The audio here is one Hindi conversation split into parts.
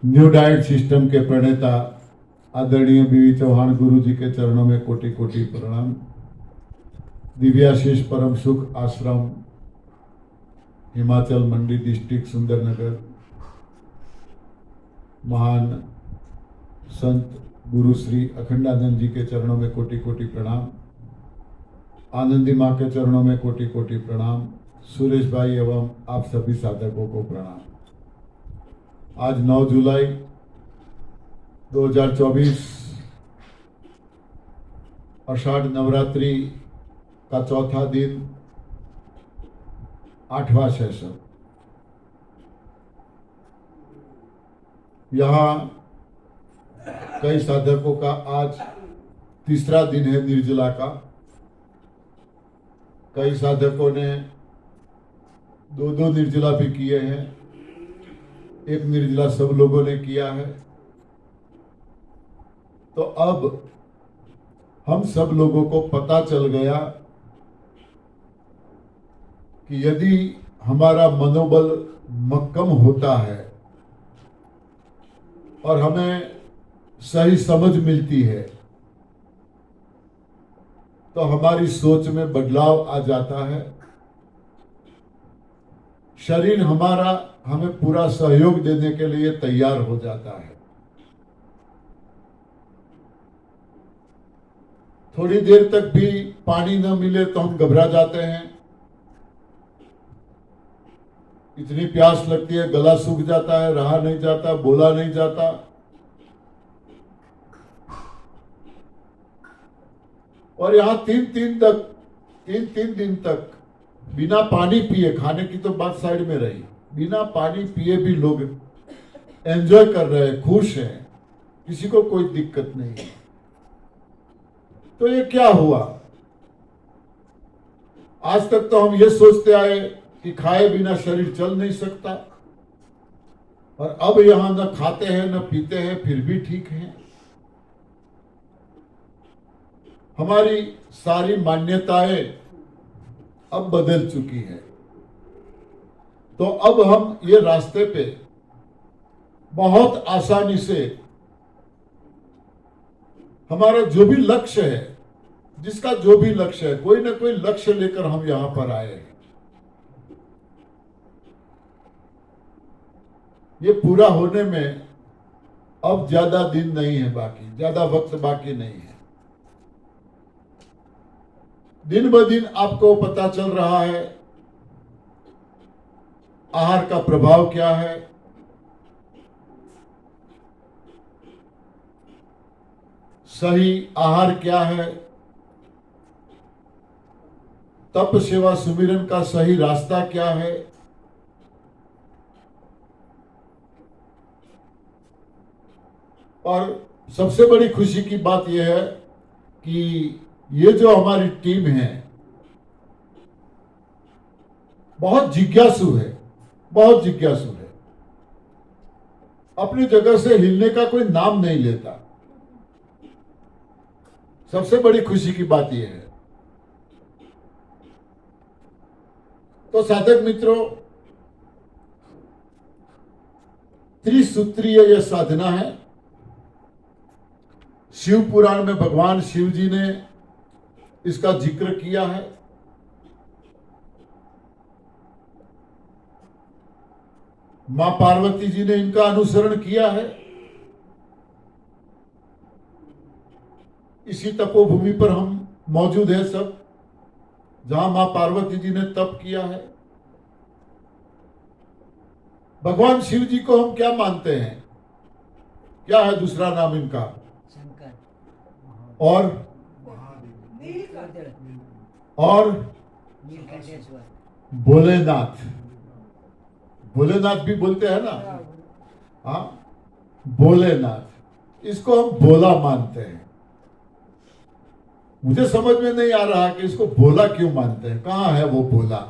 न्यू डाइट सिस्टम के प्रणेता आदरणीय बीवी चौहान गुरु जी के चरणों में कोटि कोटि प्रणाम। दिव्याशीष परम सुख आश्रम, हिमाचल मंडी डिस्ट्रिक्ट सुंदरनगर, महान संत गुरु श्री अखंडानंद जी के चरणों में कोटि कोटि प्रणाम। आनंदी माँ के चरणों में कोटि कोटि प्रणाम। सुरेश भाई एवं आप सभी साधकों को प्रणाम। आज 9 जुलाई 2024 आषाढ़ नवरात्रि का चौथा दिन, 8वां सेशन। यहाँ कई साधकों का आज तीसरा दिन है निर्जला का। कई साधकों ने 2 निर्जला भी किए हैं, एक निर्जला सब लोगों ने किया है। तो अब हम सब लोगों को पता चल गया कि यदि हमारा मनोबल मक्कम होता है और हमें सही समझ मिलती है तो हमारी सोच में बदलाव आ जाता है। शरीर हमारा हमें पूरा सहयोग देने के लिए तैयार हो जाता है। थोड़ी देर तक भी पानी न मिले तो हम घबरा जाते हैं, इतनी प्यास लगती है, गला सूख जाता है, रहा नहीं जाता, बोला नहीं जाता। और यहां 3 दिन तक बिना पानी पिए, खाने की तो बात साइड में रही, बिना पानी पिए भी लोग एंजॉय कर रहे हैं, खुश हैं, किसी को कोई दिक्कत नहीं है। तो ये क्या हुआ? आज तक तो हम ये सोचते आए कि खाए बिना शरीर चल नहीं सकता, और अब यहां न खाते हैं न पीते हैं फिर भी ठीक है। हमारी सारी मान्यताएं अब बदल चुकी है। तो अब हम ये रास्ते पे बहुत आसानी से हमारा जो भी लक्ष्य है, जिसका जो भी लक्ष्य है, कोई ना कोई लक्ष्य लेकर हम यहां पर आए हैं। ये पूरा होने में अब ज्यादा दिन नहीं है बाकी, ज्यादा वक्त बाकी नहीं है। दिन ब दिन आपको पता चल रहा है आहार का प्रभाव क्या है। सही आहार क्या है, तप सेवा सुमिरन का सही रास्ता क्या है। और सबसे बड़ी खुशी की बात यह है कि ये जो हमारी टीम है बहुत जिज्ञासु है, बहुत जिज्ञासु है, अपनी जगह से हिलने का कोई नाम नहीं लेता। सबसे बड़ी खुशी की बात यह है। तो साधक मित्रों, त्रिसूत्रीय यह साधना है। शिव पुराण में भगवान शिव जी ने इसका जिक्र किया है। मां पार्वती जी ने इनका अनुसरण किया है। इसी तपोभूमि पर हम मौजूद हैं सब, जहां मां पार्वती जी ने तप किया है। भगवान शिव जी को हम क्या मानते हैं? क्या है दूसरा नाम इनका? और भोलेनाथ। भोलेनाथ भी बोलते हैं ना, हाँ, भोलेनाथ। इसको हम भोला मानते हैं। मुझे समझ में नहीं आ रहा कि इसको भोला क्यों मानते हैं। कहां है वो भोला?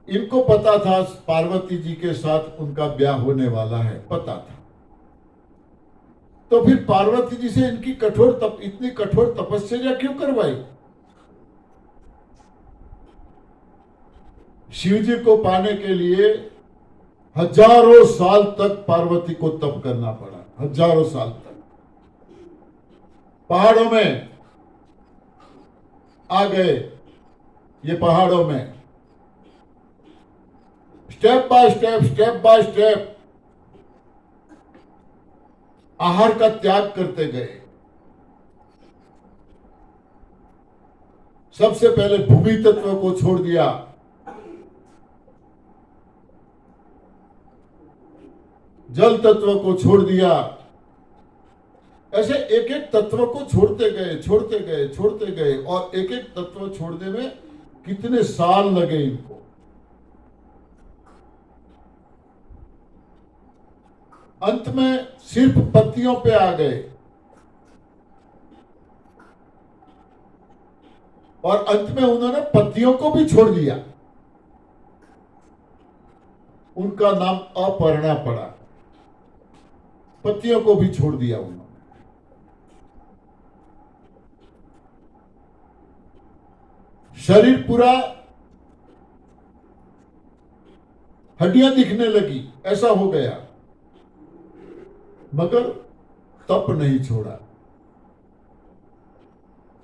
इनको पता था पार्वती जी के साथ उनका ब्याह होने वाला है, पता था। तो फिर पार्वती जी से इनकी इतनी कठोर तपस्या क्यों करवाई? शिव जी को पाने के लिए हजारों साल तक पार्वती को तप करना पड़ा, हजारों साल तक पहाड़ों में आ गए। ये पहाड़ों में स्टेप बाय स्टेप आहार का त्याग करते गए। सबसे पहले भूमि तत्व को छोड़ दिया, जल तत्व को छोड़ दिया। ऐसे एक एक तत्व को छोड़ते गए और एक एक तत्व छोड़ने में कितने साल लगे इनको। अंत में सिर्फ पत्तियों पे आ गए और अंत में उन्होंने पत्तियों को भी छोड़ दिया। उनका नाम अपर्णा पड़ा, पत्तियों को भी छोड़ दिया उन्होंने। शरीर पूरा हड्डियां दिखने लगी, ऐसा हो गया, मगर तप नहीं छोड़ा।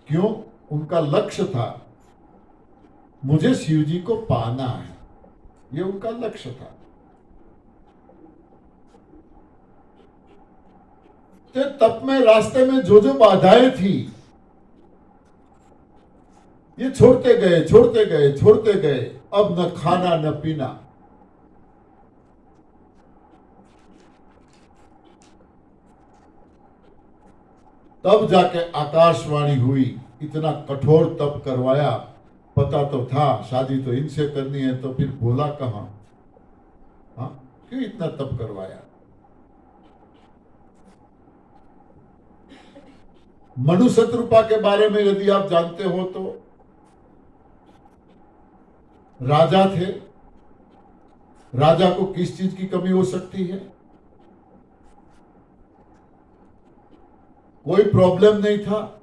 क्यों? उनका लक्ष्य था, मुझे शिव जी को पाना है, ये उनका लक्ष्य था। तो तप में रास्ते में जो जो बाधाएं थी, ये छोड़ते गए। अब न खाना न पीना, तब जाके आकाशवाणी हुई। इतना कठोर तप करवाया, पता तो था शादी तो इनसे करनी है, तो फिर बोला कहां? हाँ, क्यों इतना तप करवाया? मनु शत्रुपा के बारे में यदि आप जानते हो तो राजा थे। राजा को किस चीज की कमी हो सकती है? कोई प्रॉब्लम नहीं था,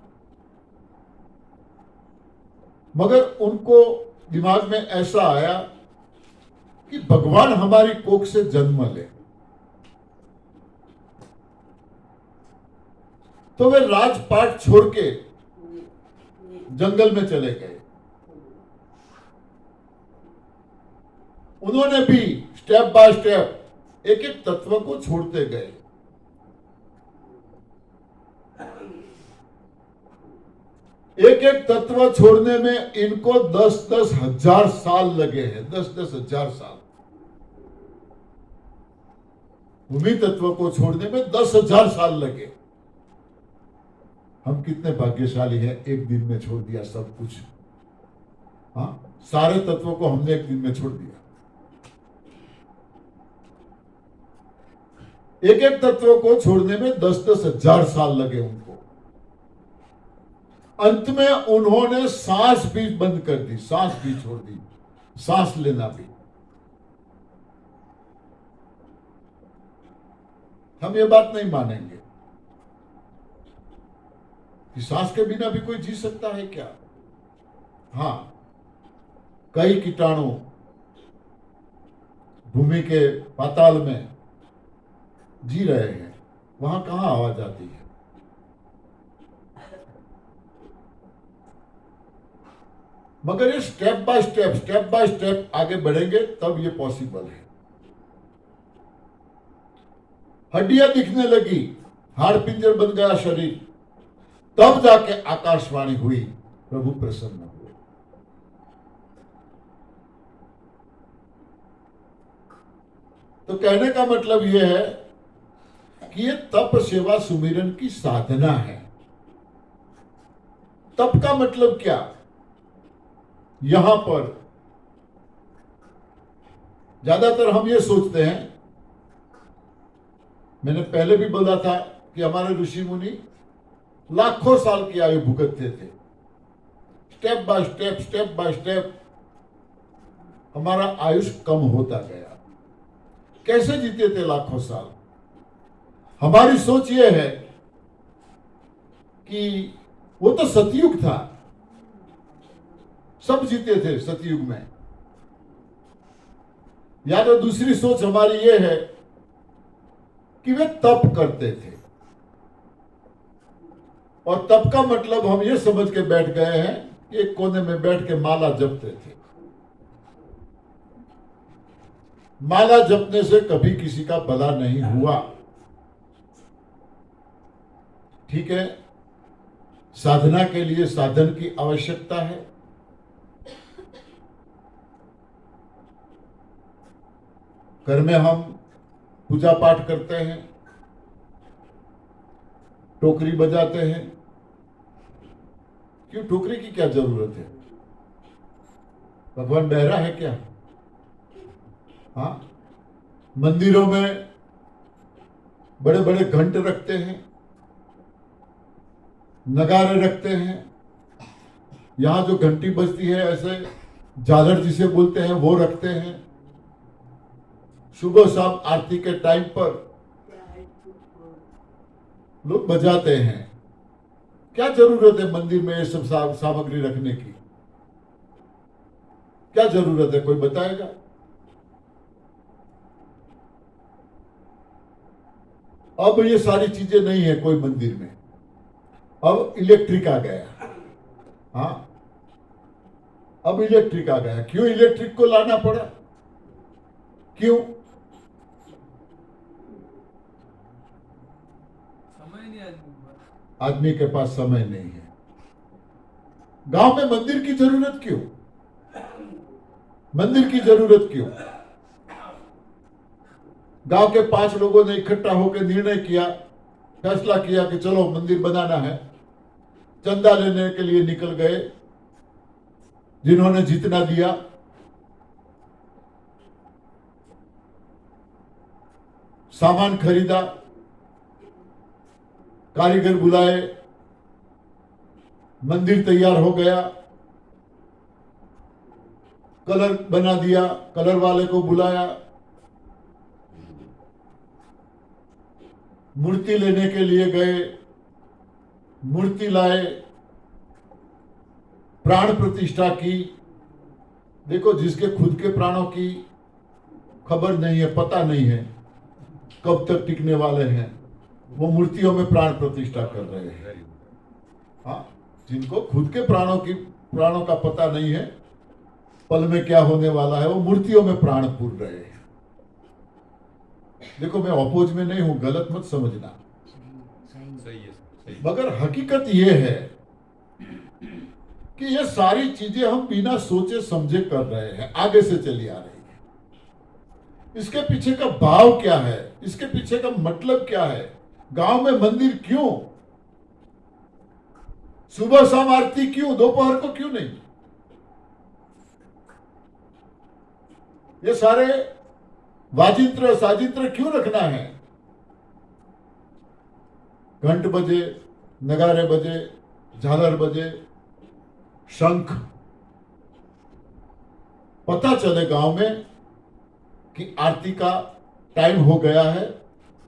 मगर उनको दिमाग में ऐसा आया कि भगवान हमारी कोख से जन्म ले। तो वे राजपाट छोड़ के जंगल में चले गए। उन्होंने भी स्टेप बाय स्टेप एक एक तत्व को छोड़ते गए। एक एक तत्व छोड़ने में इनको 10-10 हजार साल लगे हैं, 10-10 हजार साल। भूमि तत्व को छोड़ने में 10,000 साल लगे। हम कितने भाग्यशाली हैं, एक दिन में छोड़ दिया सब कुछ। हाँ, सारे तत्वों को हमने एक दिन में छोड़ दिया। एक एक तत्व को छोड़ने में 10-10 हजार साल लगे उनको। अंत में उन्होंने सांस भी बंद कर दी, सांस भी छोड़ दी, सांस लेना भी। हम ये बात नहीं मानेंगे कि सांस के बिना भी कोई जी सकता है क्या? हां, कई कीटाणु भूमि के पाताल में जी रहे हैं, वहां कहां आवाज आती है? मगर ये स्टेप बाय स्टेप आगे बढ़ेंगे तब ये पॉसिबल है। हड्डियां दिखने लगी, हाड़ पिंजर बन गया शरीर, तब जाके आकाशवाणी हुई, प्रभु प्रसन्न हुए। तो कहने का मतलब यह है कि ये तप सेवा सुमिरन की साधना है। तप का मतलब क्या? यहां पर ज्यादातर हम ये सोचते हैं, मैंने पहले भी बोला था कि हमारे ऋषि मुनि लाखों साल की आयु भुगतते थे। स्टेप बाय स्टेप हमारा आयुष कम होता गया। कैसे जीते थे लाखों साल? हमारी सोच यह है कि वो तो सतयुग था, सब जीते थे सतयुग में। या तो दूसरी सोच हमारी ये है कि वे तप करते थे, और तप का मतलब हम ये समझ के बैठ गए हैं कि एक कोने में बैठ के माला जपते थे। माला जपने से कभी किसी का भला नहीं हुआ। ठीक है, साधना के लिए साधन की आवश्यकता है। घर में हम पूजा पाठ करते हैं, टोकरी बजाते हैं। क्यों टोकरी की क्या जरूरत है? भगवान बहरा है क्या? हाँ, मंदिरों में बड़े बड़े घंट रखते हैं, नगारे रखते हैं। यहां जो घंटी बजती है ऐसे झालर जिसे बोलते हैं वो रखते हैं। सुबह शाम आरती के टाइम पर लोग बजाते हैं। क्या जरूरत है मंदिर में ये सब सामग्री रखने की? क्या जरूरत है, कोई बताएगा? अब ये सारी चीजें नहीं है कोई मंदिर में। अब इलेक्ट्रिक आ गया। हाँ, अब इलेक्ट्रिक आ गया। क्यों इलेक्ट्रिक को लाना पड़ा? क्यों? समय नहीं आदमी के पास समय नहीं है। गांव में मंदिर की जरूरत क्यों? मंदिर की जरूरत क्यों? गांव के 5 लोगों ने इकट्ठा होकर निर्णय किया, फैसला किया कि चलो मंदिर बनाना है। चंदा लेने के लिए निकल गए। जिन्होंने जितना दिया, सामान खरीदा, कारीगर बुलाए, मंदिर तैयार हो गया, कलर बना दिया, कलर वाले को बुलाया, मूर्ति लेने के लिए गए, मूर्ति लाए, प्राण प्रतिष्ठा की। देखो, जिसके खुद के प्राणों की खबर नहीं है, पता नहीं है कब तक टिकने वाले हैं, वो मूर्तियों में प्राण प्रतिष्ठा कर रहे हैं। हाँ, जिनको खुद के प्राणों का पता नहीं है, पल में क्या होने वाला है, वो मूर्तियों में प्राण पूर रहे हैं। देखो, मैं अपोज में नहीं हूं, गलत मत समझना। सही है। मगर हकीकत यह है कि ये सारी चीजें हम बिना सोचे समझे कर रहे हैं, आगे से चली आ रही है। इसके पीछे का भाव क्या है? इसके पीछे का मतलब क्या है? गांव में मंदिर क्यों? सुबह शाम आरती क्यों? दोपहर को क्यों नहीं? ये सारे वाजिंत्र साजिंत्र क्यों रखना है? घंट बजे, नगारे बजे, झालर बजे, शंख, पता चले गांव में कि आरती का टाइम हो गया है,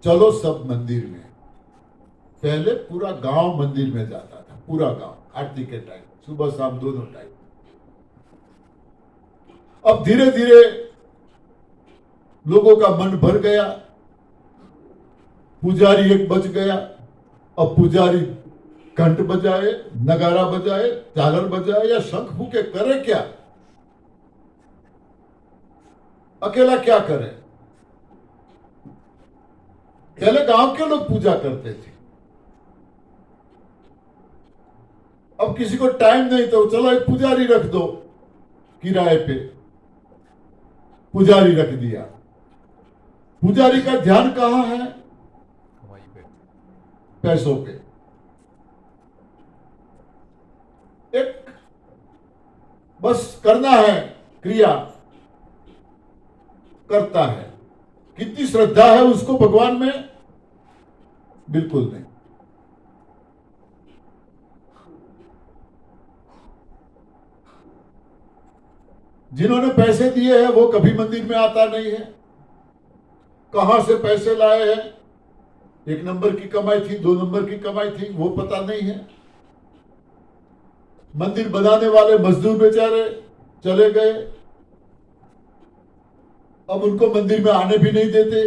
चलो सब मंदिर में। पहले पूरा गांव मंदिर में जाता था, पूरा गांव आरती के टाइम, सुबह शाम दोनों टाइम। अब धीरे धीरे लोगों का मन भर गया, पुजारी एक बच गया। अब पुजारी घंट बजाए, नगारा बजाए, झालर बजाए या शंख फूके, करे क्या? अकेला क्या करे? पहले गांव के लोग पूजा करते थे। अब किसी को टाइम नहीं तो चलो एक पुजारी रख दो किराए पे। पुजारी रख दिया। पुजारी का ध्यान कहां है? पैसों पे। एक बस करना है, क्रिया करता है। कितनी श्रद्धा है उसको भगवान में? बिल्कुल नहीं। जिन्होंने पैसे दिए हैं वो कभी मंदिर में आता नहीं है। कहां से पैसे लाए हैं? 1 नंबर की कमाई थी, 2 नंबर की कमाई थी, वो पता नहीं है। मंदिर बनाने वाले मजदूर बेचारे चले गए। अब उनको मंदिर में आने भी नहीं देते।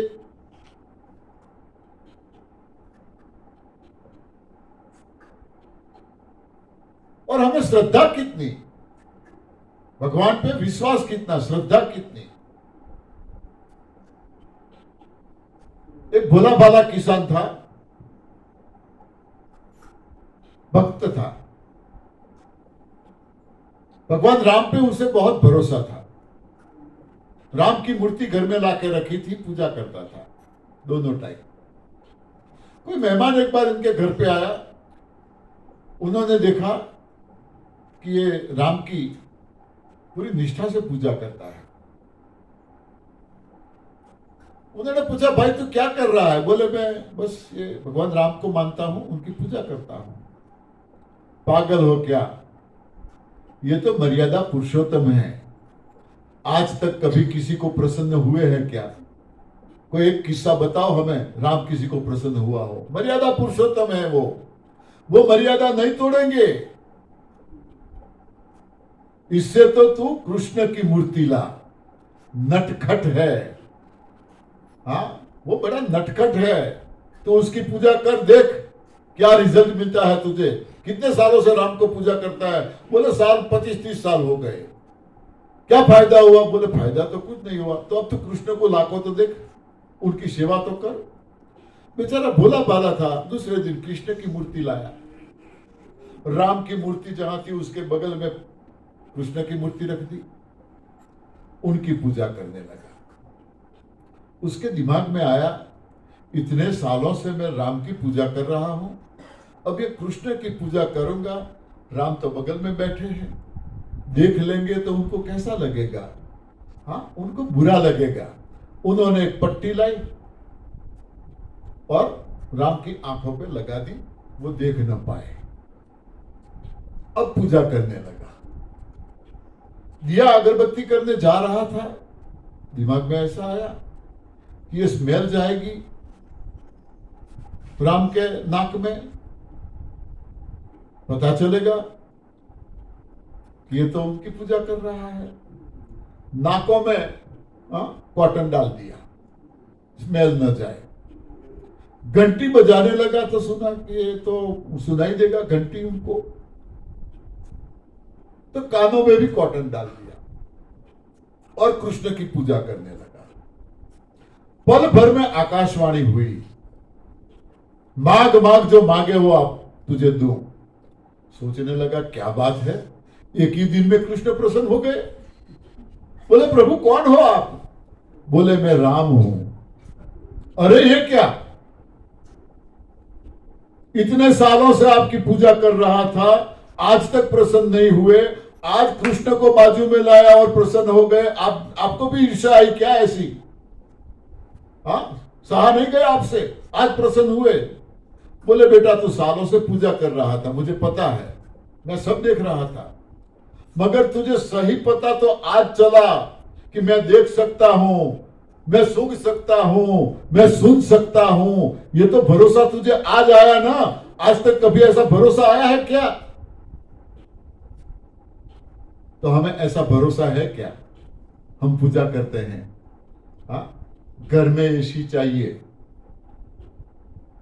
और हमें श्रद्धा कितनी, भगवान पे विश्वास कितना, श्रद्धा कितनी। एक भोला भाला किसान था, भक्त था, भगवान राम पे उसे बहुत भरोसा था। राम की मूर्ति घर में लाके रखी थी, पूजा करता था दोनों टाइम। कोई मेहमान एक बार इनके घर पे आया, उन्होंने देखा कि ये राम की पूरी निष्ठा से पूजा करता है। उन्होंने पूछा, भाई तू क्या कर रहा है? बोले, मैं बस ये भगवान राम को मानता हूं, उनकी पूजा करता हूं। पागल हो क्या? ये तो मर्यादा पुरुषोत्तम है। आज तक कभी किसी को प्रसन्न हुए हैं क्या? कोई एक किस्सा बताओ हमें, राम किसी को प्रसन्न हुआ हो। मर्यादा पुरुषोत्तम है वो मर्यादा नहीं तोड़ेंगे। इससे तो तू कृष्ण की मूर्ति ला, नटखट है। हाँ, वो बड़ा नटखट है, तो उसकी पूजा कर, देख क्या रिजल्ट मिलता है तुझे। कितने सालों से राम को पूजा करता है? बोले साल 25-30 साल हो गए। क्या फायदा हुआ? बोले फायदा तो कुछ नहीं हुआ। तो अब तो कृष्ण को लाखों तो देख, उनकी सेवा तो कर। बेचारा भोला भाला था, दूसरे दिन कृष्ण की मूर्ति लाया। राम की मूर्ति जहां थी उसके बगल में कृष्ण की मूर्ति रख दी, उनकी पूजा करने लगा। उसके दिमाग में आया, इतने सालों से मैं राम की पूजा कर रहा हूं, अब ये कृष्ण की पूजा करूंगा, राम तो बगल में बैठे हैं, देख लेंगे तो उनको कैसा लगेगा? हाँ, उनको बुरा लगेगा। उन्होंने एक पट्टी लाई और राम की आंखों पे लगा दी, वो देख न पाए। अब पूजा करने लगा। दिया अगरबत्ती करने जा रहा था, दिमाग में ऐसा आया कि ये स्मेल जाएगी राम के नाक में, पता चलेगा कि ये तो उनकी पूजा कर रहा है। नाकों में कॉटन डाल दिया, स्मेल न जाए। घंटी बजाने लगा तो सुना कि ये तो सुनाई देगा घंटी उनको, तो कानों में भी कॉटन डाल दिया और कृष्ण की पूजा करने लगा। पल भर में आकाशवाणी हुई, मांग मांग जो मांगे वो आप तुझे दूं। सोचने लगा क्या बात है, एक ही दिन में कृष्ण प्रसन्न हो गए। बोले प्रभु कौन हो आप? बोले मैं राम हूं। अरे ये क्या, इतने सालों से आपकी पूजा कर रहा था, आज तक प्रसन्न नहीं हुए, आज कृष्ण को बाजू में लाया और प्रसन्न हो गए। आपको भी ईर्ष्या आई क्या ऐसी? हाँ, सहा नहीं गए आपसे, आज प्रसन्न हुए। बोले बेटा तू सालों से पूजा कर रहा था, मुझे पता है, मैं सब देख रहा था, मगर तुझे सही पता तो आज चला कि मैं देख सकता हूं, मैं सूंघ सकता हूं, मैं सुन सकता हूं। ये तो भरोसा तुझे आज आया ना, आज तक कभी ऐसा भरोसा आया है क्या? तो हमें ऐसा भरोसा है क्या? हम पूजा करते हैं, हाँ, घर में एसी चाहिए,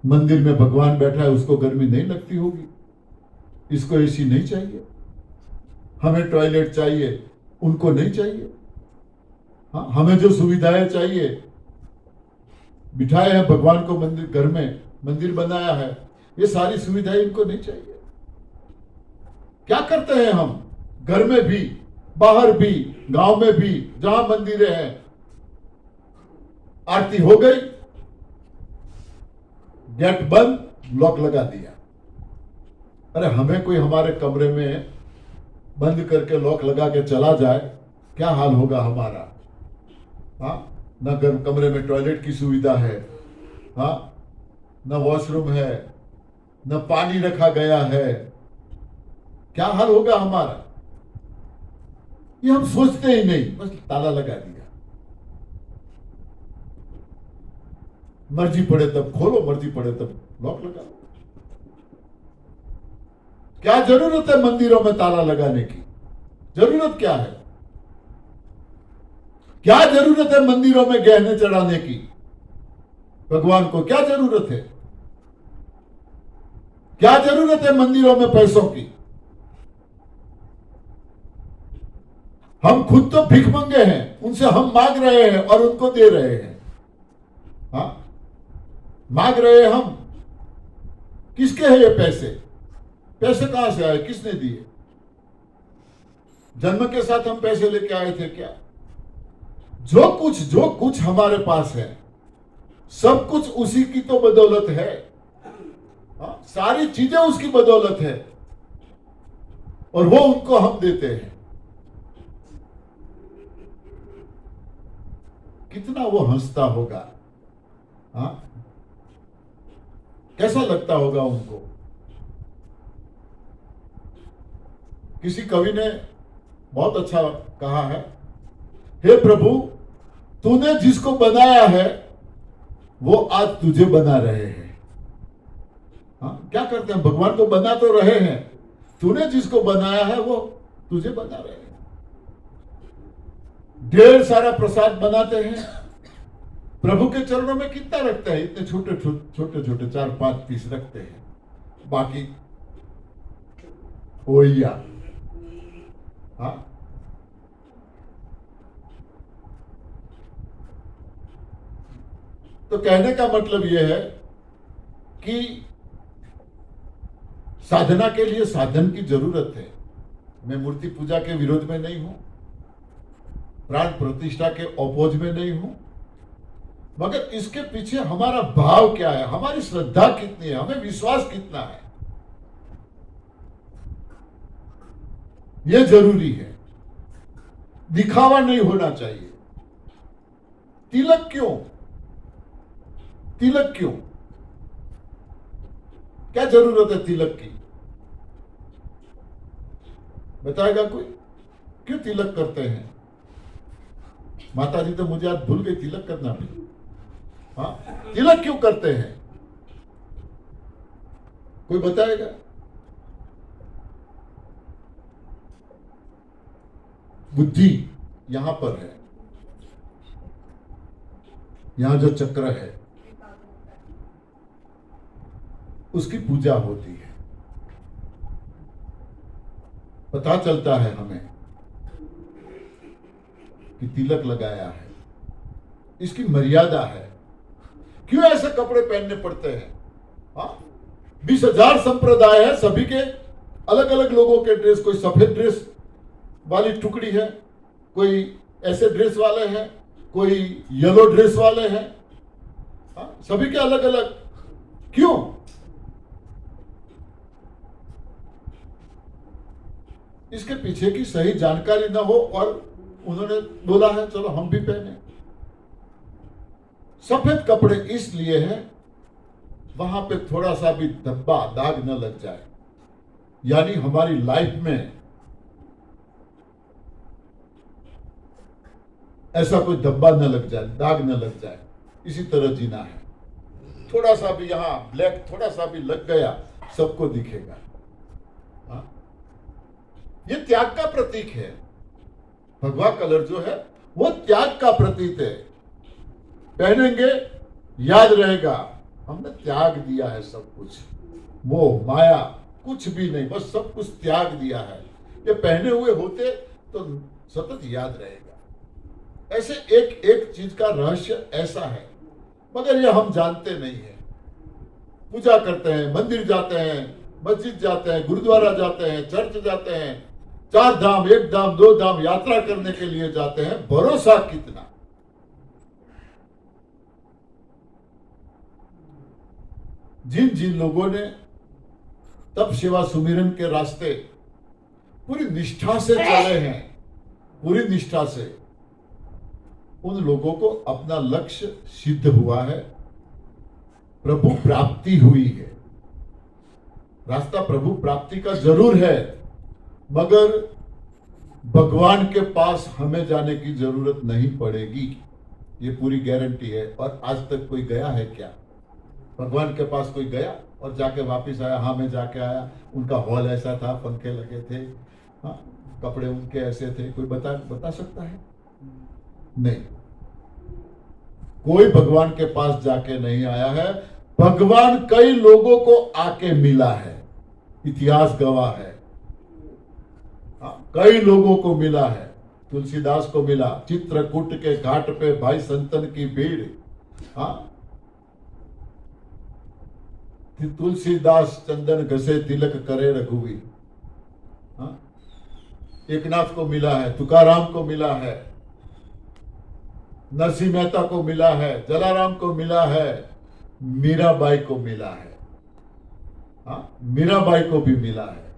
मंदिर में भगवान बैठा है, उसको गर्मी नहीं लगती होगी, इसको एसी नहीं चाहिए। हमें टॉयलेट चाहिए, उनको नहीं चाहिए। हाँ, हमें जो सुविधाएं चाहिए, बिठाए हैं भगवान को मंदिर, घर में मंदिर बनाया है, ये सारी सुविधाएं इनको नहीं चाहिए। क्या करते हैं हम? घर में भी, बाहर भी, गांव में भी, जहां मंदिरें हैं, आरती हो गई, गेट बंद, लॉक लगा दिया। अरे हमें कोई हमारे कमरे में बंद करके लॉक लगा के चला जाए, क्या हाल होगा हमारा? हाँ, न कमरे में टॉयलेट की सुविधा है, हाँ, न वॉशरूम है, न पानी रखा गया है, क्या हाल होगा हमारा? ये हम सोचते ही नहीं, बस ताला लगा दिया। मर्जी पड़े तब खोलो, मर्जी पड़े तब लॉक लगा लो। क्या जरूरत है मंदिरों में ताला लगाने की? जरूरत क्या है? क्या जरूरत है मंदिरों में गहने चढ़ाने की? भगवान को क्या जरूरत है? क्या जरूरत है मंदिरों में पैसों की? हम खुद तो भीख मंगे हैं, उनसे हम मांग रहे हैं और उनको दे रहे हैं। हाँ, मांग रहे हैं हम। किसके हैं ये पैसे? पैसे कहां से आए? किसने दिए? जन्म के साथ हम पैसे लेके आए थे क्या? जो कुछ हमारे पास है, सब कुछ उसी की तो बदौलत है। हाँ, सारी चीजें उसकी बदौलत है और वो उनको हम देते हैं। कितना वो हंसता होगा, हाँ, कैसा लगता होगा उनको। किसी कवि ने बहुत अच्छा कहा है, हे प्रभु, तूने जिसको बनाया है वो आज तुझे बना रहे हैं। हाँ, क्या करते हैं? भगवान को बना तो रहे हैं, तूने जिसको बनाया है वो तुझे बना रहे हैं। ढेर सारा प्रसाद बनाते हैं, प्रभु के चरणों में कितना रखते हैं? इतने छोटे छोटे 4-5 पीस रखते हैं, बाकी ओया। हाँ, तो कहने का मतलब यह है कि साधना के लिए साधन की जरूरत है। मैं मूर्ति पूजा के विरोध में नहीं हूं, प्राण प्रतिष्ठा के अपोज में नहीं हूं, मगर इसके पीछे हमारा भाव क्या है, हमारी श्रद्धा कितनी है, हमें विश्वास कितना है, यह जरूरी है। दिखावा नहीं होना चाहिए। तिलक क्यों? तिलक क्यों? क्या जरूरत है तिलक की? बताएगा कोई? क्यों तिलक करते हैं? माता जी तो मुझे आज भूल गई तिलक करना भी। हाँ, तिलक क्यों करते हैं? कोई बताएगा? बुद्धि यहां पर है, यहां जो चक्र है उसकी पूजा होती है। पता चलता है हमें कि तिलक लगाया है, इसकी मर्यादा है। क्यों ऐसे कपड़े पहनने पड़ते हैं? हाँ, 20,000 संप्रदाय है, सभी के अलग अलग लोगों के ड्रेस। कोई सफेद ड्रेस वाली टुकड़ी है, कोई ऐसे ड्रेस वाले हैं, कोई येलो ड्रेस वाले हैं। हाँ, सभी के अलग अलग। क्यों? इसके पीछे की सही जानकारी न हो और उन्होंने बोला है चलो हम भी पहने। सफेद कपड़े इसलिए हैं वहां पे थोड़ा सा भी धब्बा दाग न लग जाए, यानी हमारी लाइफ में ऐसा कोई धब्बा न लग जाए, दाग न लग जाए, इसी तरह जीना है। थोड़ा सा भी यहां ब्लैक थोड़ा सा भी लग गया सबको दिखेगा। हाँ? ये त्याग का प्रतीक है। भगवा कलर जो है वो त्याग का प्रतीक है। पहनेंगे याद रहेगा हमने त्याग दिया है सब कुछ, मोह माया कुछ भी नहीं, बस सब कुछ त्याग दिया है। ये पहने हुए होते तो सतत याद रहेगा। ऐसे एक एक चीज का रहस्य ऐसा है, मगर ये हम जानते नहीं है। पूजा करते हैं, मंदिर जाते हैं, मस्जिद जाते हैं, गुरुद्वारा जाते हैं, चर्च जाते हैं, 4 धाम 1 धाम 2 धाम यात्रा करने के लिए जाते हैं। भरोसा कितना? जिन जिन लोगों ने तप सेवा सुमिरन के रास्ते पूरी निष्ठा से चले हैं, पूरी निष्ठा से, उन लोगों को अपना लक्ष्य सिद्ध हुआ है, प्रभु प्राप्ति हुई है। रास्ता प्रभु प्राप्ति का जरूर है, मगर भगवान के पास हमें जाने की जरूरत नहीं पड़ेगी, ये पूरी गारंटी है। और आज तक कोई गया है क्या? भगवान के पास कोई गया और जाके वापस आया? हाँ मैं जाके आया, उनका हॉल ऐसा था, पंखे लगे थे, हाँ कपड़े उनके ऐसे थे। कोई बता सकता है? नहीं, कोई भगवान के पास जाके नहीं आया है। भगवान कई लोगों को आके मिला है, इतिहास गवाह है। कई लोगों को मिला है। तुलसीदास को मिला, चित्रकूट के घाट पे भाई संतन की भीड़। तुलसीदास चंदन घसे तिलक करे रघुवीर। एकनाथ को मिला है, तुकाराम को मिला है, नरसिंह मेहता को मिला है, जलाराम को मिला है, मीराबाई को मिला है। मीराबाई को भी मिला है।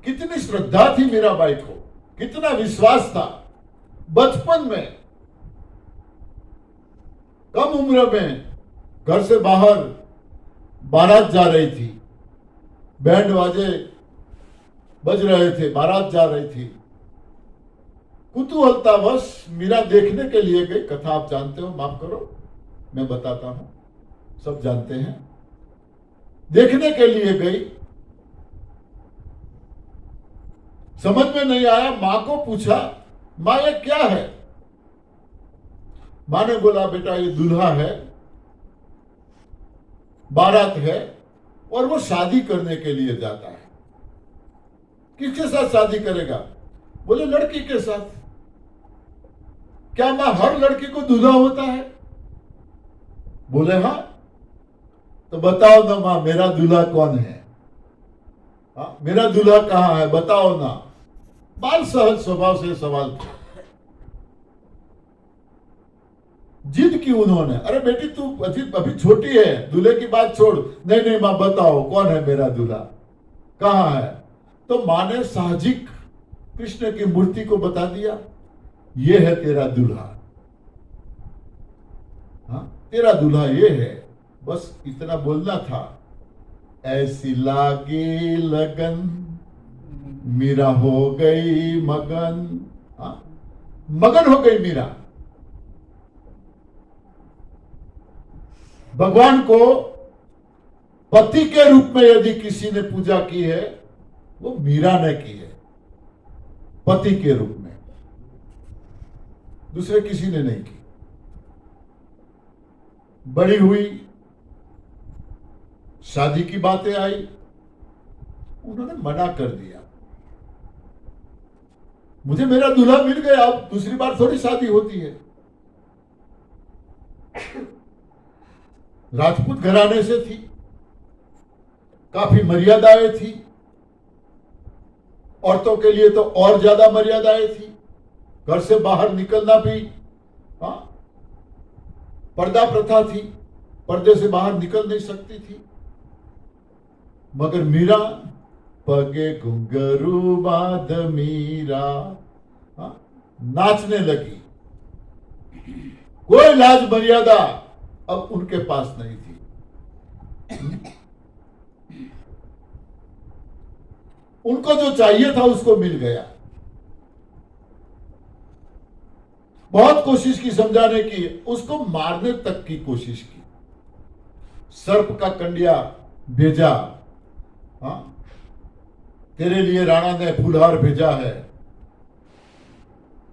कितनी श्रद्धा थी मीराबाई को, कितना विश्वास था। बचपन में, कम उम्र में घर से बाहर बारात जा रही थी, बैंड बाजे बज रहे थे, बारात जा रही थी। कुतूहलतावश मीरा देखने के लिए गई। कथा आप जानते हो, माफ करो मैं बताता हूं, सब जानते हैं। देखने के लिए गई, समझ में नहीं आया। मां को पूछा, मां ये क्या है? मां ने बोला, बेटा ये दूल्हा है, बारात है और वो शादी करने के लिए जाता है। किसके साथ शादी करेगा? बोले लड़की के साथ। क्या मां हर लड़की को दूल्हा होता है? बोले हाँ। तो बताओ ना मां, मेरा दूल्हा कौन है? मेरा दूल्हा कहां है, बताओ ना। बाल सहज स्वभाव से सवाल किया। जिद की उन्होंने, अरे बेटी तू अभी छोटी है, दूल्हे की बात छोड़। नहीं नहीं मां, बताओ कौन है मेरा दूल्हा, कहां है? तो मां ने साहजिक कृष्ण की मूर्ति को बता दिया, ये है तेरा दूल्हा। तेरा दूल्हा ये है, बस इतना बोलना था। ऐसी लागी लगन, मीरा हो गई मगन। मगन हो गई मीरा। भगवान को पति के रूप में यदि किसी ने पूजा की है, वो मीरा ने की है, पति के रूप में। दूसरे किसी ने नहीं की। बड़ी हुई, शादी की बातें आई, उन्होंने मना कर दिया। मुझे मेरा दूल्हा मिल गया, अब दूसरी बार थोड़ी शादी होती है। राजपूत घराने से थी, काफी मर्यादाएं थी। औरतों के लिए तो और ज्यादा मर्यादाएं थी। घर से बाहर निकलना भी पर्दा प्रथा थी, पर्दे से बाहर निकल नहीं सकती थी। मगर मीरा, पगे घुंघरू बांध मीरा, नाचने लगी। कोई लाज मर्यादा अब उनके पास नहीं थी। उनको जो चाहिए था उसको मिल गया। बहुत कोशिश की समझाने की, उसको मारने तक की कोशिश की। सर्प का कंडिया भेजा, तेरे लिए राणा ने फूलहार भेजा है।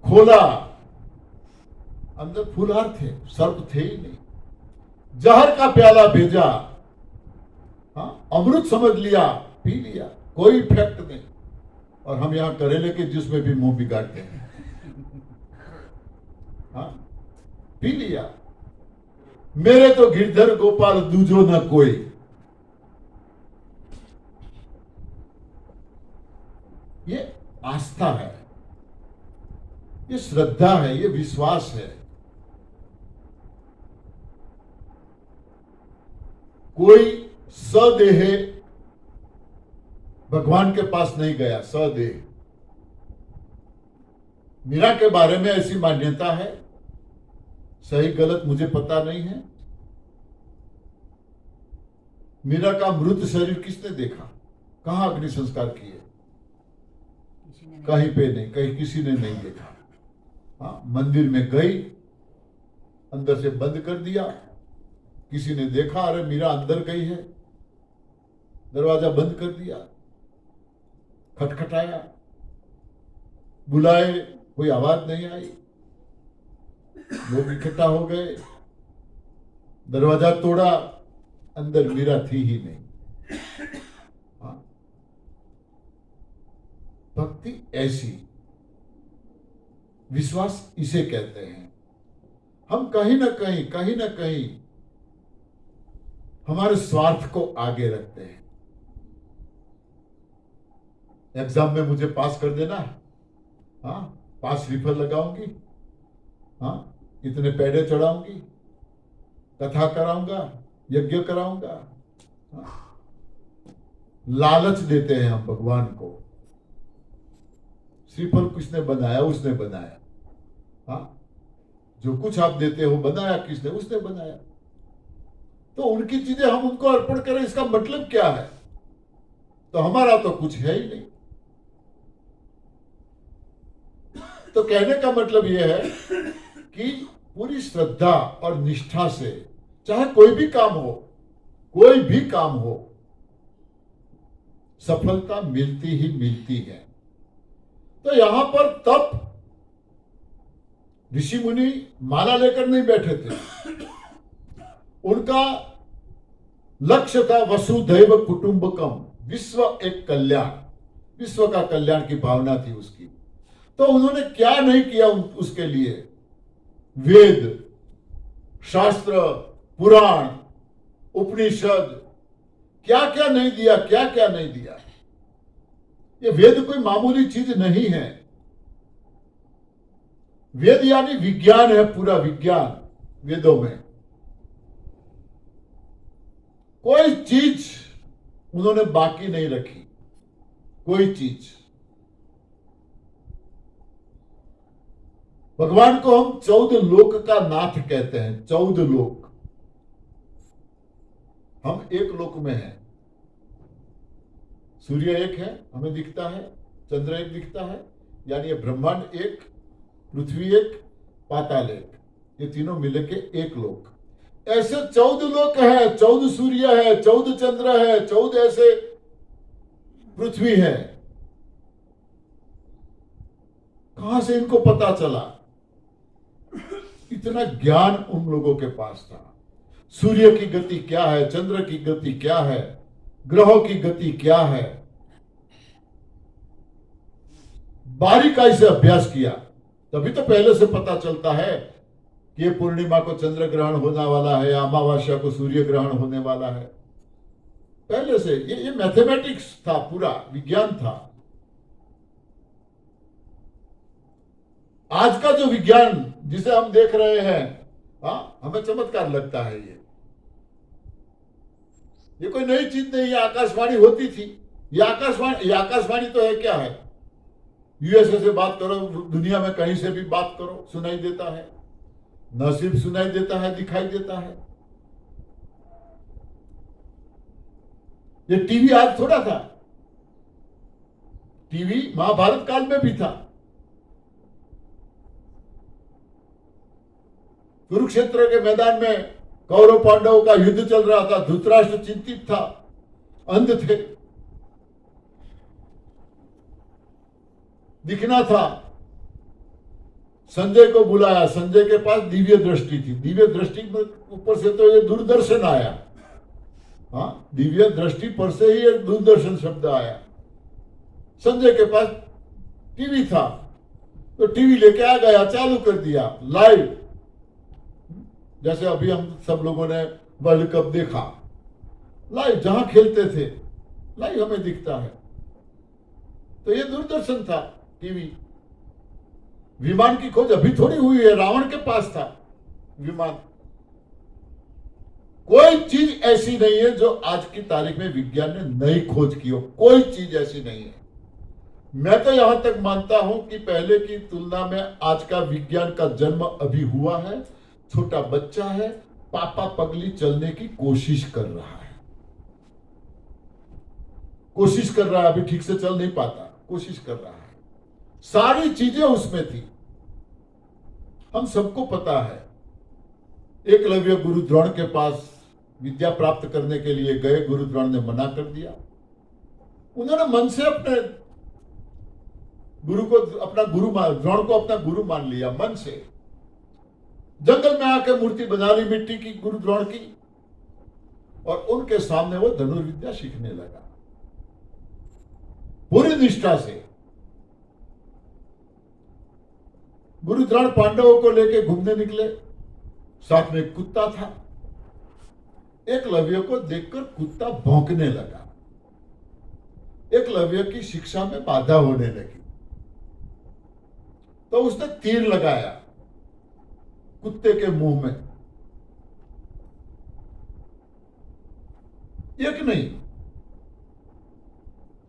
खोला, अंदर फूलहार थे, सर्प थे ही नहीं। जहर का प्याला भेजा, अमृत समझ लिया, पी लिया, कोई इफेक्ट नहीं। और हम यहां करेले के जूस में भी मुंह बिगाड़ते हैं। पी लिया। मेरे तो गिरधर गोपाल दूजो न कोई। ये आस्था है, ये श्रद्धा है, ये विश्वास है। कोई सदेह भगवान के पास नहीं गया। सदेह मीरा के बारे में ऐसी मान्यता है, सही गलत मुझे पता नहीं है। मीरा का मृत शरीर किसने देखा? कहां अग्नि संस्कार किए? कहीं पे नहीं, कहीं किसी ने नहीं देखा। मंदिर में गई, अंदर से बंद कर दिया। किसी ने देखा, अरे मीरा अंदर गई है, दरवाजा बंद कर दिया। खटखटाया, बुलाए, कोई आवाज नहीं आई। लोग इकट्ठा हो गए, दरवाजा तोड़ा, अंदर मीरा थी ही नहीं। हाँ, भक्ति ऐसी, विश्वास इसे कहते हैं। हम कहीं ना कहीं हमारे स्वार्थ को आगे रखते हैं। एग्जाम में मुझे पास कर देना, हाँ, 5 रिफल लगाऊंगी, हाँ, इतने पेड़े चढ़ाऊंगी, कथा कराऊंगा, यज्ञ कराऊंगा। हाँ, लालच देते हैं हम भगवान को। श्रीफल किसने बनाया? उसने बनाया। हाँ, जो कुछ आप देते हो बनाया किसने? उसने बनाया। तो उनकी चीजें हम उनको अर्पण करें, इसका मतलब क्या है? तो हमारा तो कुछ है ही नहीं। तो कहने का मतलब यह है कि पूरी श्रद्धा और निष्ठा से चाहे कोई भी काम हो, सफलता मिलती ही मिलती है। तो यहां पर तप, ऋषि मुनि माला लेकर नहीं बैठे थे। उनका लक्ष्य था वसुधैव कुटुंबकम, विश्व एक कल्याण, विश्व का कल्याण की भावना थी उसकी। तो उन्होंने क्या नहीं किया उसके लिए? वेद, शास्त्र, पुराण, उपनिषद, क्या क्या नहीं दिया, क्या क्या नहीं दिया। ये वेद कोई मामूली चीज नहीं है। वेद यानी विज्ञान है, पूरा विज्ञान। वेदों में कोई चीज उन्होंने बाकी नहीं रखी, कोई चीज। भगवान को हम 14 लोक का नाथ कहते हैं। 14 लोक, हम एक लोक में हैं। सूर्य एक है, हमें दिखता है, चंद्र एक दिखता है, यानी ये ब्रह्मांड एक, पृथ्वी एक, पाताल एक, ये तीनों मिले के एक लोक। ऐसे 14 लोक है, 14 सूर्य है, 14 चंद्र है, 14 ऐसे पृथ्वी है। कहां से इनको पता चला? इतना ज्ञान उन लोगों के पास था। सूर्य की गति क्या है, चंद्र की गति क्या है, ग्रहों की गति क्या है, बारीकाई से अभ्यास किया। तभी तो पहले से पता चलता है कि ये पूर्णिमा को चंद्र ग्रहण होने वाला है, अमावस्या को सूर्य ग्रहण होने वाला है। पहले से ये मैथमेटिक्स था, पूरा विज्ञान था। आज का जो विज्ञान जिसे हम देख रहे हैं, हमें चमत्कार लगता है। ये कोई नई चीज नहीं है। आकाशवाणी होती थी, ये आकाशवाणी तो है, क्या है? यूएसए से बात करो, दुनिया में कहीं से भी बात करो, सुनाई देता है। न सिर्फ सुनाई देता है, दिखाई देता है। ये टीवी आज थोड़ा था। टीवी महाभारत काल में भी था। कुरुक्षेत्र के मैदान में कौरव पांडवों का युद्ध चल रहा था। धृतराष्ट्र चिंतित था, अंध थे, दिखना था। संजय को बुलाया। संजय के पास दिव्य दृष्टि थी। दिव्य दृष्टि में ऊपर से तो ये दूरदर्शन आया। हाँ, दिव्य दृष्टि पर से ही ये दूरदर्शन शब्द आया। संजय के पास टीवी था, तो टीवी लेके आ गया, चालू कर दिया लाइव। जैसे अभी हम सब लोगों ने वर्ल्ड कप देखा, लाइव जहां खेलते थे, लाइव हमें दिखता है। तो ये दूरदर्शन था, टीवी। विमान की खोज अभी थोड़ी हुई है, रावण के पास था विमान। कोई चीज ऐसी नहीं है जो आज की तारीख में विज्ञान ने नई खोज की हो। कोई चीज ऐसी नहीं है। मैं तो यहां तक मानता हूं कि पहले की तुलना में आज का विज्ञान का जन्म अभी हुआ है। छोटा बच्चा है, पापा पगली चलने की कोशिश कर रहा है। कोशिश कर रहा है, अभी ठीक से चल नहीं पाता, कोशिश कर रहा है। सारी चीजें उसमें थी, हम सबको पता है। एकलव्य गुरु द्रोण के पास विद्या प्राप्त करने के लिए गए, गुरु द्रोण ने मना कर दिया। उन्होंने मन से अपने गुरु को अपना गुरु मान, द्रोण को अपना गुरु मान लिया मन से। जंगल में आके मूर्ति बना ली मिट्टी की गुरु द्रोण की, और उनके सामने वो धनुर्विद्या सीखने लगा पूरी निष्ठा से। गुरु द्रोण पांडवों को लेके घूमने निकले, साथ में एक कुत्ता था। एकलव्य को देखकर कुत्ता भौंकने लगा, एकलव्य की शिक्षा में बाधा होने लगी, तो उसने तीर लगाया कुत्ते के मुंह में। एक नहीं,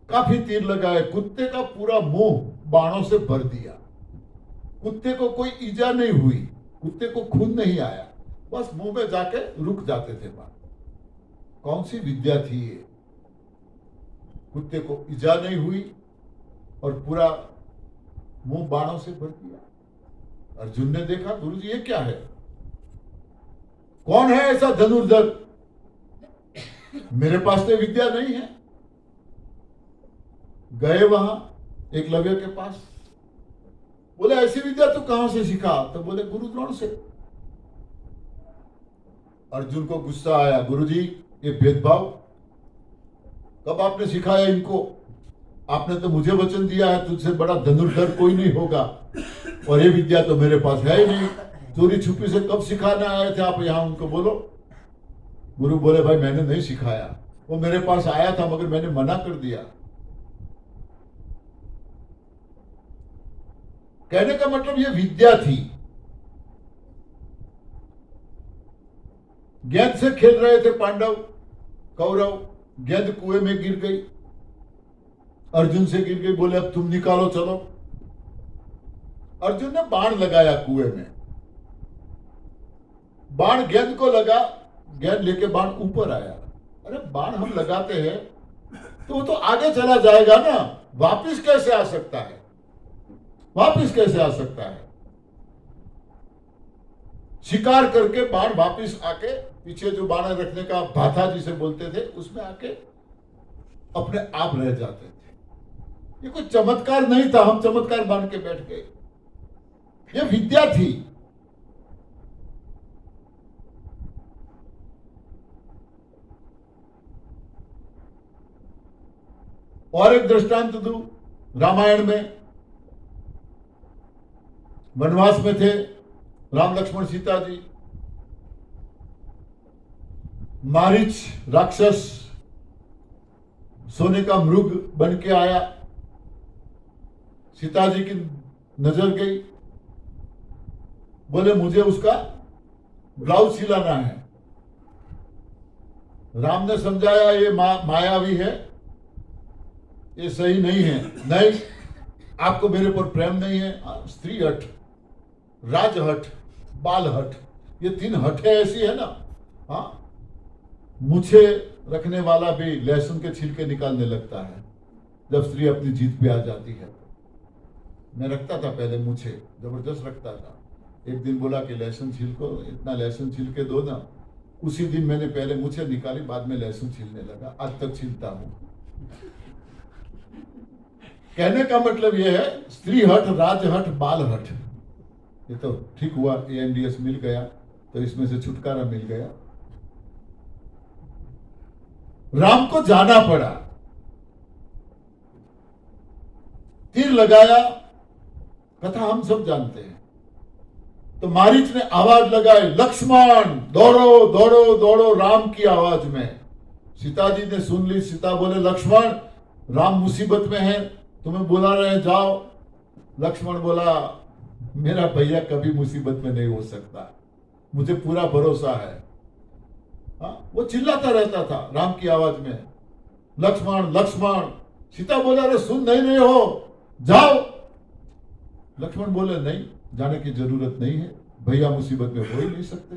काफी तीर लगाए, कुत्ते का पूरा मुंह बाणों से भर दिया। कुत्ते को कोई ईजा नहीं हुई, कुत्ते को खून नहीं आया, बस मुंह में जाके रुक जाते थे बाण। कौन सी विद्या थी ये? कुत्ते को ईजा नहीं हुई और पूरा मुंह बाणों से भर दिया। अर्जुन ने देखा, गुरुजी ये क्या है? कौन है ऐसा धनुर्धर? मेरे पास तो विद्या नहीं है। गए वहां एकलव्य के पास, बोले ऐसी विद्या तू कहां से सीखा? तो बोले गुरु द्रोण से। अर्जुन को गुस्सा आया, गुरुजी ये भेदभाव कब आपने सिखाया इनको? आपने तो मुझे वचन दिया है तुझसे बड़ा धनुर्धर कोई नहीं होगा, और ये विद्या तो मेरे पास है ही नहीं। चोरी छुपी से कब सिखाने आए थे आप यहां? उनको बोलो। गुरु बोले भाई मैंने नहीं सिखाया, वो मेरे पास आया था मगर मैंने मना कर दिया। कहने का मतलब ये विद्या थी। गेंद से खेल रहे थे पांडव कौरव, गेंद कुएं में गिर गई, अर्जुन से गिर गई, बोले अब तुम निकालो चलो। अर्जुन ने बाण लगाया कुएं में, बाण गेंद को लगा, गेंद लेके बाण ऊपर आया। अरे बाण हम लगाते हैं तो वो तो आगे चला जाएगा ना, वापिस कैसे आ सकता है? वापिस कैसे आ सकता है? शिकार करके बाण वापिस आके पीछे जो बाण रखने का भाथा जिसे बोलते थे उसमें आके अपने आप रह जाते थे। ये कोई चमत्कार नहीं था, हम चमत्कार मान के बैठ गए। ये विद्या थी। और एक दृष्टांत दूं, रामायण में वनवास में थे राम लक्ष्मण सीता जी, मारीच राक्षस सोने का मृग बन के आया, सीता जी की नजर गई, बोले मुझे उसका ब्लाउज सिलाना है। राम ने समझाया ये मायावी है, ये सही नहीं है। नहीं, आपको मेरे पर प्रेम नहीं है। स्त्री हट, राजहट, बाल हट, ये तीन हटें ऐसी है ना। हाँ, मुझे रखने वाला भी लहसुन के छिलके निकालने लगता है जब स्त्री अपनी जीत पे आ जाती है। मैं रखता था पहले, मुझे जबरदस्त रखता था। एक दिन बोला कि लहसुन छिलको, इतना लहसुन छिलके दो ना। उसी दिन मैंने पहले मुझे निकाली, बाद में लहसुन छिलने लगा, आज तक छिलता हूं। कहने का मतलब यह है, स्त्री हट, राज हट, बाल हट। ये तो ठीक हुआ, ANDS मिल गया तो इसमें से छुटकारा मिल गया। राम को जाना पड़ा, तीर लगाया, कथा हम सब जानते हैं। तो मारीच ने आवाज लगाई, लक्ष्मण दौड़ो दौड़ो दौड़ो, राम की आवाज में। सीता जी ने सुन ली। सीता बोले लक्ष्मण राम मुसीबत में है, तुम्हें बुला रहे, जाओ। लक्ष्मण बोला मेरा भैया कभी मुसीबत में नहीं हो सकता, मुझे पूरा भरोसा है। हाँ, वो चिल्लाता रहता था राम की आवाज में, लक्ष्मण लक्ष्मण। सीता बोला अरे सुन नहीं हो, जाओ। लक्ष्मण बोले नहीं, जाने की जरूरत नहीं है, भैया मुसीबत में हो ही नहीं सकते।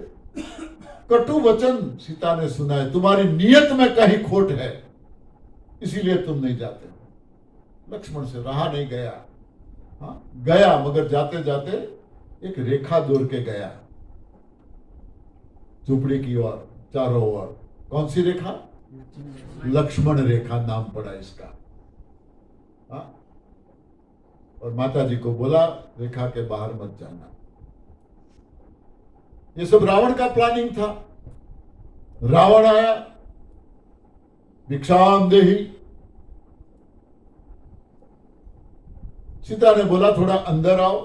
कटु वचन सीता ने सुना है, तुम्हारी नियत में कहीं खोट है, इसीलिए तुम नहीं जाते। लक्ष्मण से रहा नहीं गया। हाँ, गया, मगर जाते जाते एक रेखा दौड़ के गया झोपड़ी की ओर, चारों ओर। कौन सी रेखा? लक्ष्मण रेखा नाम पड़ा इसका। हाँ? और माता जी को बोला रेखा के बाहर मत जाना। ये सब रावण का प्लानिंग था। रावण आया, भिक्षाम देही। सीता ने बोला थोड़ा अंदर आओ।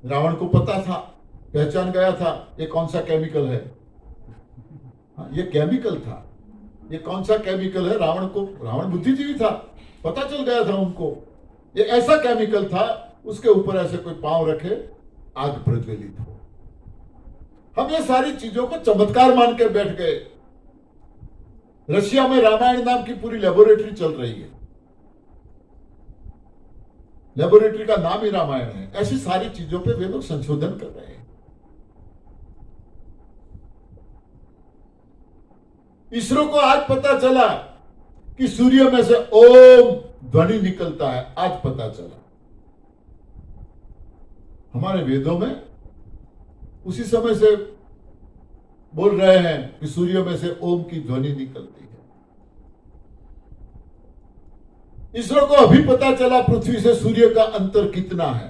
रावण को पता था, पहचान गया था ये कौन सा केमिकल है। हाँ, ये केमिकल था। ये कौन सा केमिकल है, रावण बुद्धिजीवी था, पता चल गया था उनको। ये ऐसा केमिकल था, उसके ऊपर ऐसे कोई पांव रखे आग प्रज्वलित हो। हम ये सारी चीजों को चमत्कार मान के बैठ गए। रशिया में रामायण नाम की पूरी लेबोरेटरी चल रही है। लेबोरेटरी का नाम ही रामायण है। ऐसी सारी चीजों पे वे लोग संशोधन कर रहे हैं। इसरो को आज पता चला कि सूर्य में से ओम ध्वनि निकलता है। आज पता चला। हमारे वेदों में उसी समय से बोल रहे हैं कि सूर्य में से ओम की ध्वनि निकलती है। इसरो को अभी पता चला पृथ्वी से सूर्य का अंतर कितना है।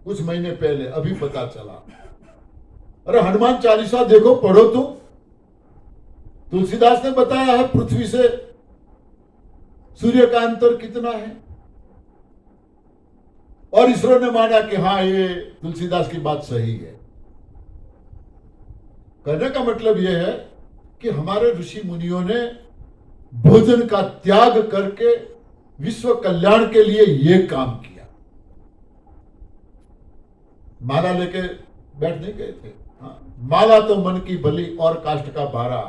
कुछ महीने पहले अभी पता चला। अरे हनुमान चालीसा देखो, पढ़ो तुम। तुलसीदास ने बताया है पृथ्वी से सूर्य का अंतर कितना है। और इसरो ने माना कि हाँ, ये तुलसीदास की बात सही है। कहने का मतलब यह है कि हमारे ऋषि मुनियों ने भोजन का त्याग करके विश्व कल्याण के लिए यह काम किया। माला लेके बैठ नहीं गए थे। हाँ, माला तो मन की बलि और काष्ठ का भारा।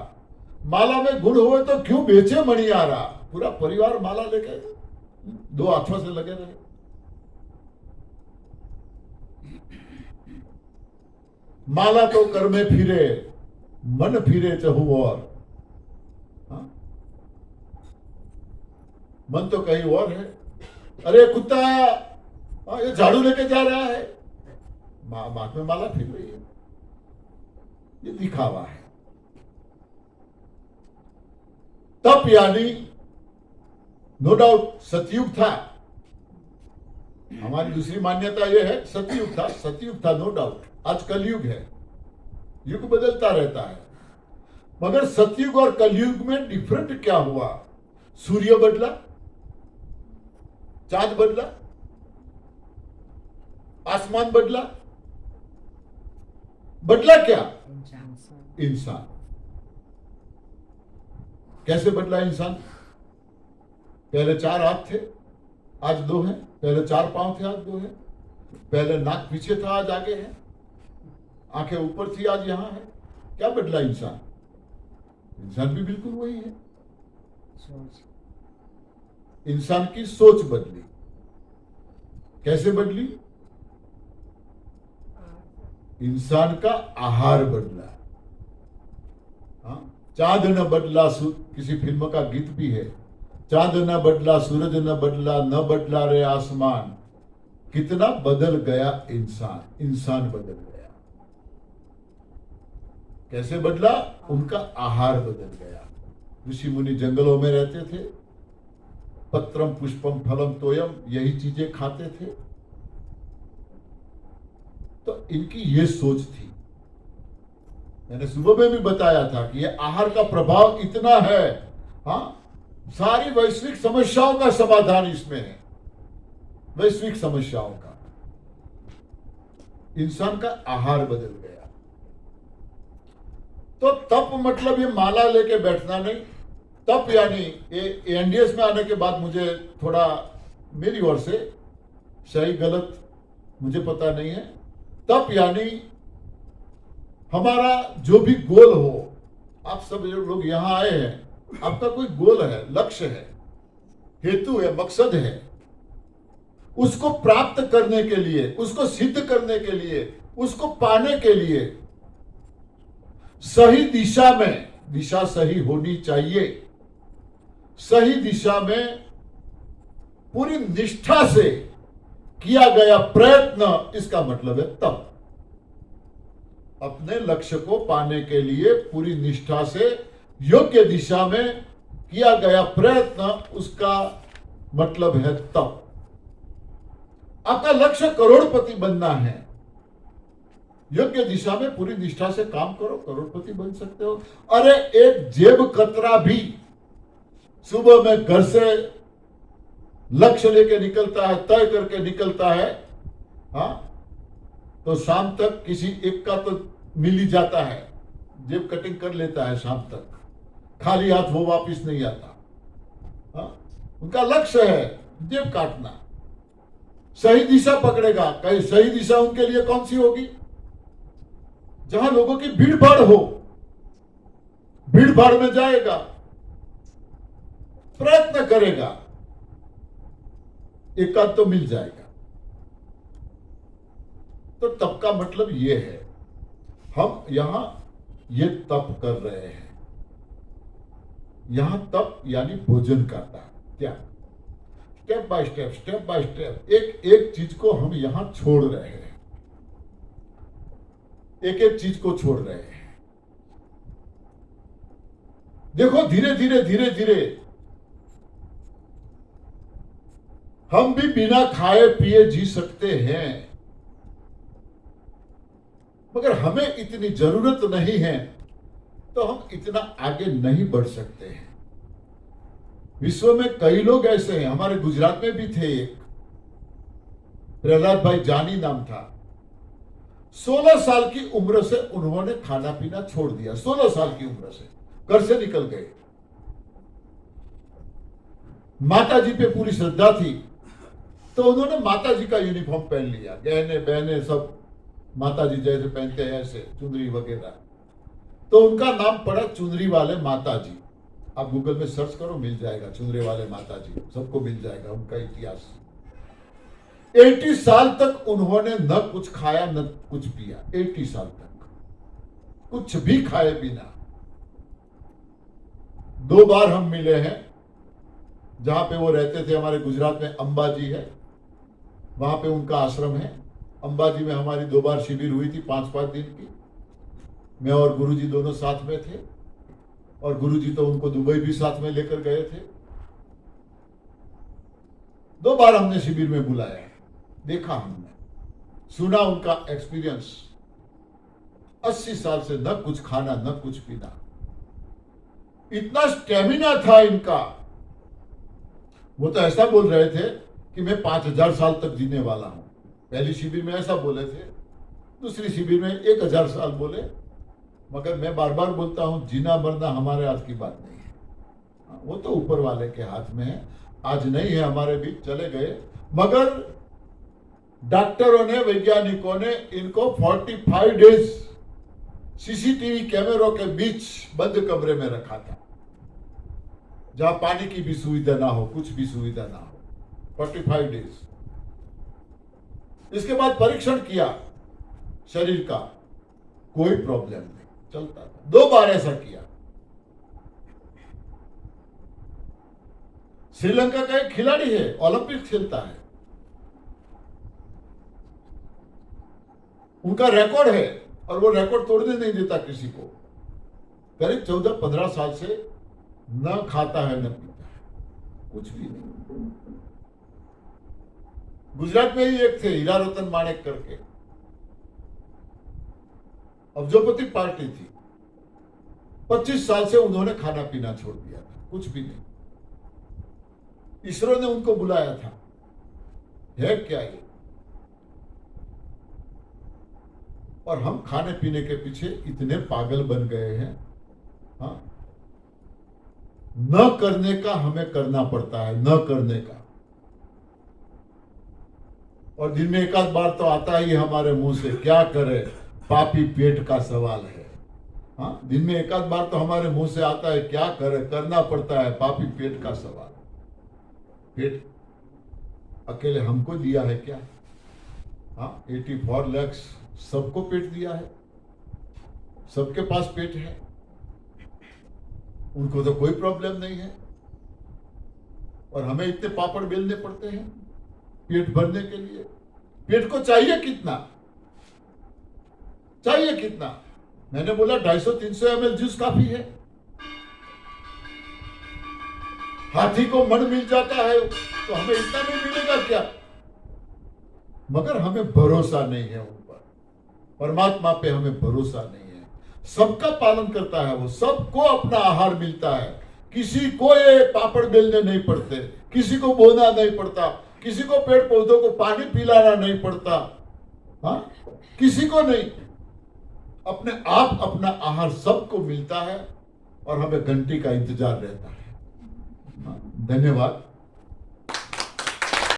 माला में गुण हुए तो क्यों बेचे मणियारा। पूरा परिवार माला लेके दो हाथों से लगे रहे। माला तो कर में फिरे, मन फिरे चहु और। हाँ? मन तो कहीं और है। अरे कुत्ता, हाँ, ये झाड़ू लेके जा रहा है, माथ में माला फिर रही है। ये दिखावा है। तप यानी नो डाउट सतयुग था। हमारी दूसरी मान्यता यह है सतयुग था नो डाउट। आज कलयुग है। युग बदलता रहता है। मगर सतयुग और कलयुग में डिफरेंट क्या हुआ। सूर्य बदला, चांद बदला, आसमान बदला। बदला क्या? इंसान। कैसे बदला इंसान? पहले 4 हाथ थे, आज 2 हैं। पहले 4 पांव थे, आज 2 हैं। पहले नाक पीछे था, आज आगे है। आंखें ऊपर थी, आज यहां है। क्या बदला इंसान? इंसान भी बिल्कुल वही है। इंसान की सोच बदली। कैसे बदली? इंसान का आहार बदला। हाँ? चांद न बदला, किसी फिल्म का गीत भी है। चांद न बदला, सूरज न बदला, न बदला रे आसमान। कितना बदल गया इंसान। इंसान बदल गया। कैसे बदला? उनका आहार बदल गया। ऋषि मुनि जंगलों में रहते थे। पत्रम पुष्पम फलम तोयम, यही चीजें खाते थे। तो इनकी ये सोच थी। मैंने सुबह में भी बताया था कि ये आहार का प्रभाव इतना है। हाँ, सारी वैश्विक समस्याओं का समाधान इसमें है। वैश्विक समस्याओं का। इंसान का आहार बदल गया। तो तप मतलब ये माला लेके बैठना नहीं। तप यानी ये एनडीएस में आने के बाद मुझे थोड़ा, मेरी ओर से सही गलत मुझे पता नहीं है। तप यानी हमारा जो भी गोल हो। आप सब लोग यहां आए हैं, आपका कोई गोल है, लक्ष्य है, हेतु है, मकसद है। उसको प्राप्त करने के लिए, उसको सिद्ध करने के लिए, उसको पाने के लिए सही दिशा में, दिशा सही होनी चाहिए। सही दिशा में पूरी निष्ठा से किया गया प्रयत्न, इसका मतलब है तप। अपने लक्ष्य को पाने के लिए पूरी निष्ठा से योग्य दिशा में किया गया प्रयत्न, उसका मतलब है तप। आपका लक्ष्य करोड़पति बनना है, योग्य दिशा में पूरी निष्ठा से काम करो, करोड़पति बन सकते हो। अरे एक जेब कतरा भी सुबह में घर से लक्ष्य लेके निकलता है, तय करके निकलता है, हाँ, तो शाम तक किसी एक का तो मिल ही जाता है, जेब कटिंग कर लेता है शाम तक, खाली हाथ वो वापिस नहीं आता। हाँ? उनका लक्ष्य है जेब काटना, सही दिशा पकड़ेगा। कहीं सही दिशा उनके लिए कौन सी होगी? जहां लोगों की भीड़ भाड़ हो, भीड़ भाड़ में जाएगा, प्रयत्न करेगा, एकाध तो मिल जाएगा। तो तप का मतलब यह है, हम यहां ये तप कर रहे हैं। यहां तप यानी भोजन करना, क्या स्टेप बाय स्टेप एक एक चीज को हम यहां छोड़ रहे हैं, एक एक चीज को छोड़ रहे हैं। देखो धीरे धीरे हम भी बिना खाए पिए जी सकते हैं, मगर हमें इतनी जरूरत नहीं है तो हम इतना आगे नहीं बढ़ सकते हैं। विश्व में कई लोग ऐसे हैं, हमारे गुजरात में भी थे एक, प्रहलाद भाई जानी नाम था। 16 साल की उम्र से उन्होंने खाना पीना छोड़ दिया। 16 साल की उम्र से घर से निकल गए। माता जी पे पूरी श्रद्धा थी तो उन्होंने माता जी का यूनिफॉर्म पहन लिया, गहने बहने सब माता जी जैसे पहनते हैं, ऐसे चुनरी वगैरह। तो उनका नाम पड़ा चुनरी वाले माता जी। आप गूगल में सर्च करो, मिल जाएगा, चुनरी वाले माता जी, सबको मिल जाएगा उनका इतिहास। 80 साल तक उन्होंने न कुछ खाया न कुछ पिया। 80 साल तक कुछ भी खाए बिना। 2 बार हम मिले हैं, जहां पे वो रहते थे, हमारे गुजरात में अंबाजी है, वहां पे उनका आश्रम है। अंबाजी में हमारी 2 बार शिविर हुई थी 5-5 दिन की। मैं और गुरुजी दोनों साथ में थे, और गुरुजी तो उनको दुबई भी साथ में लेकर गए थे। 2 बार हमने शिविर में बुलाया है, देखा हमने, सुना उनका एक्सपीरियंस। 80 साल से न कुछ खाना न कुछ पीना, इतना स्टेमिना था इनका। वो तो ऐसा बोल रहे थे कि मैं 5000 साल तक जीने वाला हूं। पहली शिविर में ऐसा बोले थे, दूसरी शिविर में 1000 साल बोले। मगर मैं बार बार बोलता हूं, जीना मरना हमारे हाथ की बात नहीं है, वो तो ऊपर वाले के हाथ में है। आज नहीं है हमारे बीच, चले गए। मगर डॉक्टरों ने, वैज्ञानिकों ने इनको 45 डेज सीसीटीवी कैमरों के बीच बंद कमरे में रखा था, जहां पानी की भी सुविधा ना हो, कुछ भी सुविधा ना हो। 45 डेज। इसके बाद परीक्षण किया शरीर का, कोई प्रॉब्लम नहीं, चलता था। 2 बार ऐसा किया। श्रीलंका का एक खिलाड़ी है, ओलंपिक खेलता है, उनका रिकॉर्ड है, और वो रिकॉर्ड तोड़ने नहीं देता किसी को। करीब 14-15 साल से न खाता है न पीता है, कुछ भी नहीं। गुजरात में ही एक थे, हीरा रतन माणेक करके, अब्जोपति पार्टी थी। 25 साल से उन्होंने खाना पीना छोड़ दिया था, कुछ भी नहीं। इसरो ने उनको बुलाया था, है क्या ये? और हम खाने पीने के पीछे इतने पागल बन गए हैं। हाँ, न करने का हमें करना पड़ता है, न करने का। और दिन में एक आध बार तो आता ही हमारे मुंह से, क्या करे पापी पेट का सवाल है। हाँ, दिन में एक आध बार तो हमारे मुंह से आता है, क्या करे, करना पड़ता है, पापी पेट का सवाल। पेट अकेले हमको दिया है क्या? हाँ, 84 लाख सबको पेट दिया है, सबके पास पेट है, उनको तो कोई प्रॉब्लम नहीं है। और हमें इतने पापड़ बेलने पड़ते हैं पेट भरने के लिए। पेट को चाहिए कितना? चाहिए कितना? मैंने बोला 250-300 ml जूस काफी है। हाथी को मन मिल जाता है तो हमें इतना नहीं मिलेगा क्या? मगर हमें भरोसा नहीं है उन पर, परमात्मा पे हमें भरोसा नहीं है। सबका पालन करता है वो, सबको अपना आहार मिलता है। किसी को ये पापड़ बेलने नहीं पड़ते, किसी को बोना नहीं पड़ता, किसी को पेड़ पौधों को पानी पिलाना नहीं पड़ता, हाँ, किसी को नहीं। अपने आप अपना आहार सबको मिलता है और हमें घंटी का इंतजार रहता है। हाँ, धन्यवाद।